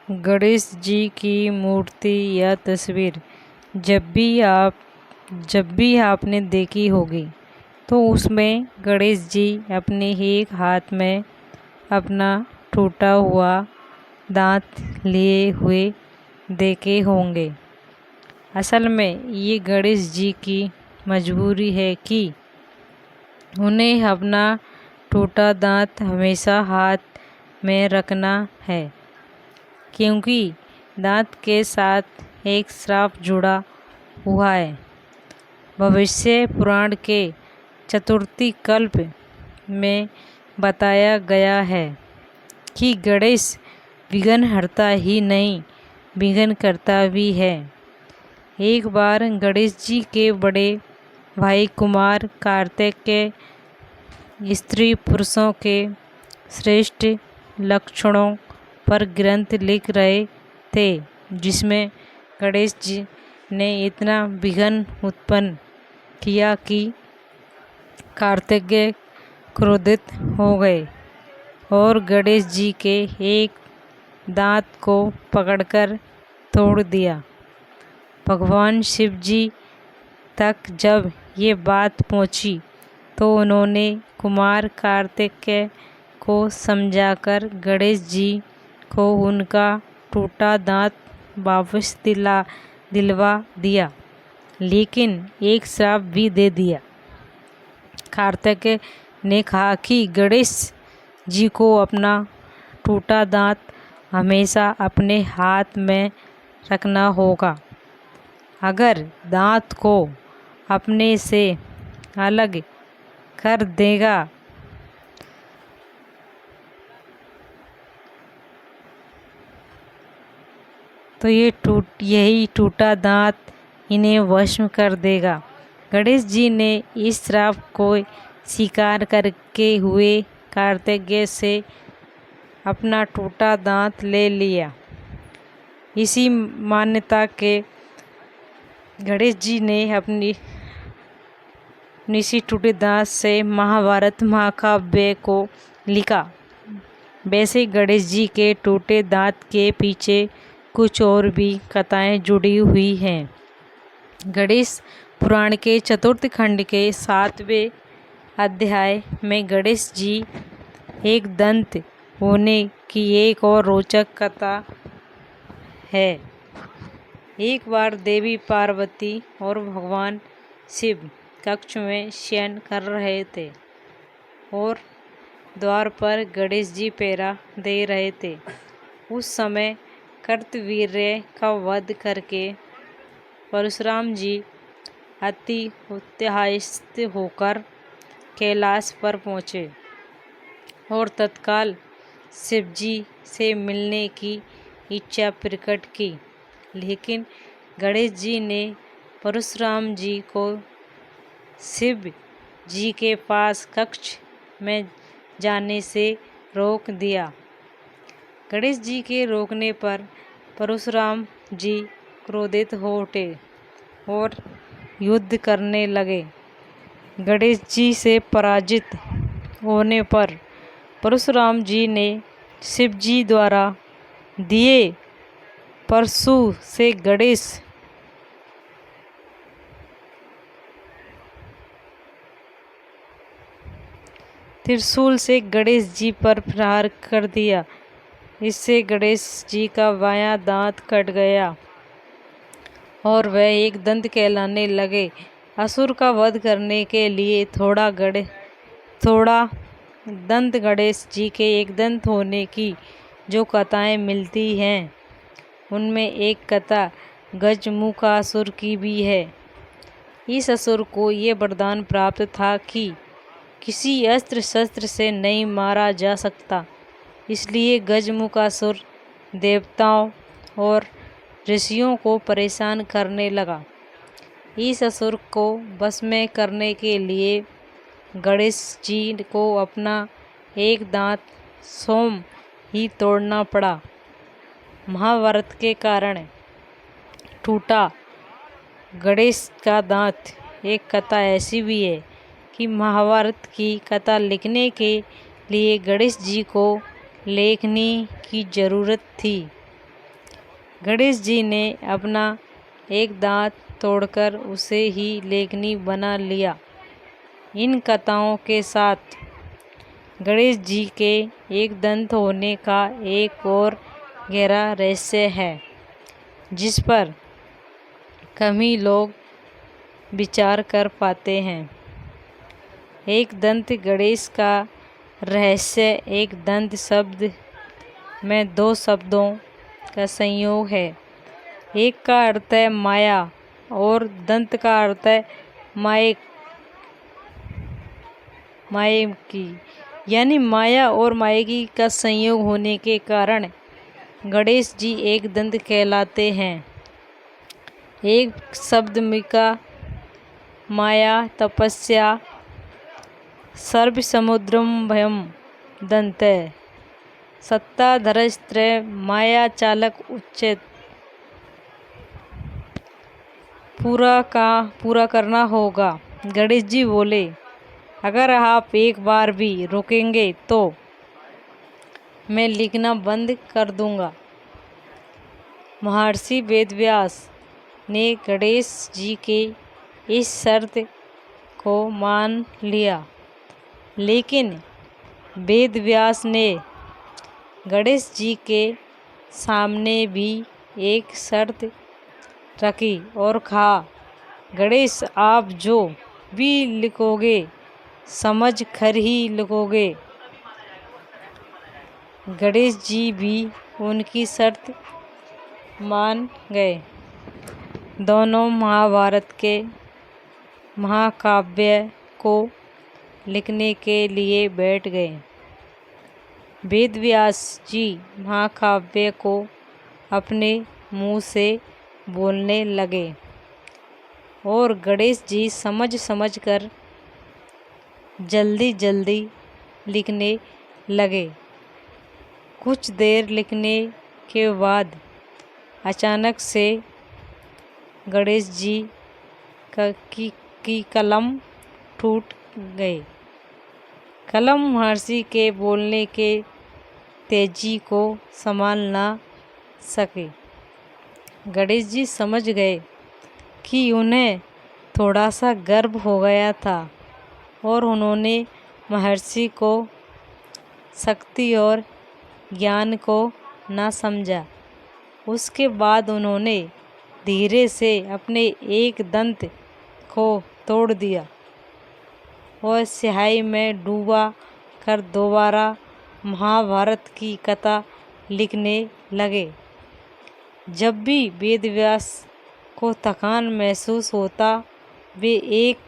गणेश जी की मूर्ति या तस्वीर जब भी आपने देखी होगी तो उसमें गणेश जी अपने एक हाथ में अपना टूटा हुआ दांत लिए हुए देखे होंगे। असल में ये गणेश जी की मजबूरी है कि उन्हें अपना टूटा दांत हमेशा हाथ में रखना है, क्योंकि दांत के साथ एक श्राप जुड़ा हुआ है। भविष्य पुराण के चतुर्थी कल्प में बताया गया है कि गणेश विघ्न हरता ही नहीं, विघ्न करता भी है। एक बार गणेश जी के बड़े भाई कुमार कार्तिक के स्त्री पुरुषों के श्रेष्ठ लक्षणों पर ग्रंथ लिख रहे थे, जिसमें गणेश जी ने इतना विघ्न उत्पन्न किया कि कार्तिकेय क्रोधित हो गए और गणेश जी के एक दांत को पकड़कर तोड़ दिया। भगवान शिव जी तक जब ये बात पहुंची तो उन्होंने कुमार कार्तिकेय को समझाकर गणेश जी को उनका टूटा दांत वापस दिलवा दिया, लेकिन एक श्राप भी दे दिया। कार्तिकेय ने कहा कि गणेश जी को अपना टूटा दांत हमेशा अपने हाथ में रखना होगा। अगर दांत को अपने से अलग कर देगा तो यही टूटा दांत इन्हें वश कर देगा। गणेश जी ने इस श्राप को स्वीकार करके हुए कार्तिकेय से अपना टूटा दांत ले लिया। इसी मान्यता के गणेश जी ने अपनी टूटे दांत से महाभारत महाकाव्य को लिखा। वैसे गणेश जी के टूटे दांत के पीछे कुछ और भी कथाएं जुड़ी हुई हैं। गणेश पुराण के चतुर्थ खंड के 7वें अध्याय में गणेश जी एक दंत होने की एक और रोचक कथा है। एक बार देवी पार्वती और भगवान शिव कक्ष में शयन कर रहे थे और द्वार पर गणेश जी पहरा दे रहे थे। उस समय कार्तवीर्य का वध करके परशुराम जी अति उत्साहित होकर कैलाश पर पहुँचे और तत्काल शिव जी से मिलने की इच्छा प्रकट की, लेकिन गणेश जी ने परशुराम जी को शिव जी के पास कक्ष में जाने से रोक दिया। गणेश जी के रोकने पर परशुराम जी क्रोधित हो उठे और युद्ध करने लगे। गणेश जी से पराजित होने पर परशुराम जी ने शिव जी द्वारा दिए त्रिशूल से गणेश जी पर प्रहार कर दिया। इससे गणेश जी का बायां दांत कट गया और वह एक दंत कहलाने लगे। असुर का वध करने के लिए थोड़ा दंत गणेश जी के एक दंत होने की जो कथाएं मिलती हैं, उनमें एक कथा गजमुखासुर की भी है। इस असुर को ये वरदान प्राप्त था कि किसी अस्त्र शस्त्र से नहीं मारा जा सकता, इसलिए गजमुखासुर देवताओं और ऋषियों को परेशान करने लगा। इस असुर को वश में करने के लिए गणेश जी को अपना एक दांत स्वयं ही तोड़ना पड़ा। महाभारत के कारण टूटा गणेश का दांत एक कथा ऐसी भी है कि महाभारत की कथा लिखने के लिए गणेश जी को लेखनी की जरूरत थी। गणेश जी ने अपना एक दांत तोड़कर उसे ही लेखनी बना लिया। इन कथाओं के साथ गणेश जी के एक दंत होने का एक और गहरा रहस्य है, जिस पर कम ही लोग विचार कर पाते हैं। एक दंत गणेश का रहस्य एक दंत शब्द में दो शब्दों का संयोग है। एक का अर्थ है माया और दंत का अर्थ है मायकी, यानी माया और मायकी का संयोग होने के कारण गणेश जी एक दंत कहलाते हैं। एक शब्द मिका माया तपस्या सर्व समुद्रम भयम दंत सत्ताधरस्त्र माया चालक उच्चेत। पूरा करना होगा। गणेश जी बोले, अगर आप एक बार भी रुकेंगे तो मैं लिखना बंद कर दूंगा। महर्षि वेदव्यास ने गणेश जी के इस शर्त को मान लिया, लेकिन वेदव्यास ने गणेश जी के सामने भी एक शर्त रखी और कहा, गणेश आप जो भी लिखोगे समझ कर ही लिखोगे। गणेश जी भी उनकी शर्त मान गए। दोनों महाभारत के महाकाव्य को लिखने के लिए बैठ गए। वेदव्यास जी महाकाव्य को अपने मुंह से बोलने लगे और गणेश जी समझ कर जल्दी लिखने लगे। कुछ देर लिखने के बाद अचानक से गणेश जी की कलम टूट गई। कलम महर्षि के बोलने के तेजी को संभाल ना सके। गणेश जी समझ गए कि उन्हें थोड़ा सा गर्व हो गया था और उन्होंने महर्षि को शक्ति और ज्ञान को ना समझा। उसके बाद उन्होंने धीरे से अपने एक दंत को तोड़ दिया और स्याही में डूबा कर दोबारा महाभारत की कथा लिखने लगे। जब भी वेदव्यास को थकान महसूस होता, वे एक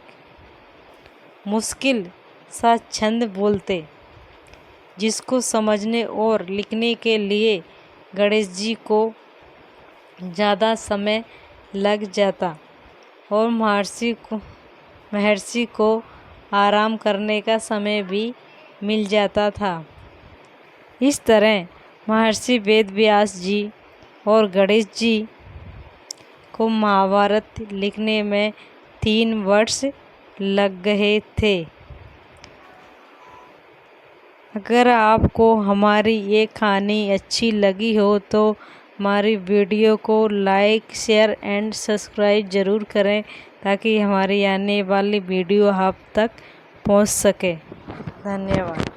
मुश्किल सा छंद बोलते, जिसको समझने और लिखने के लिए गणेश जी को ज़्यादा समय लग जाता और महर्षि को आराम करने का समय भी मिल जाता था। इस तरह महर्षि वेदव्यास जी और गणेश जी को महाभारत लिखने में 3 वर्ष लग गए थे। अगर आपको हमारी ये कहानी अच्छी लगी हो तो हमारी वीडियो को लाइक, शेयर एंड सब्सक्राइब ज़रूर करें, ताकि हमारी आने वाली वीडियो आप तक पहुंच सके। धन्यवाद।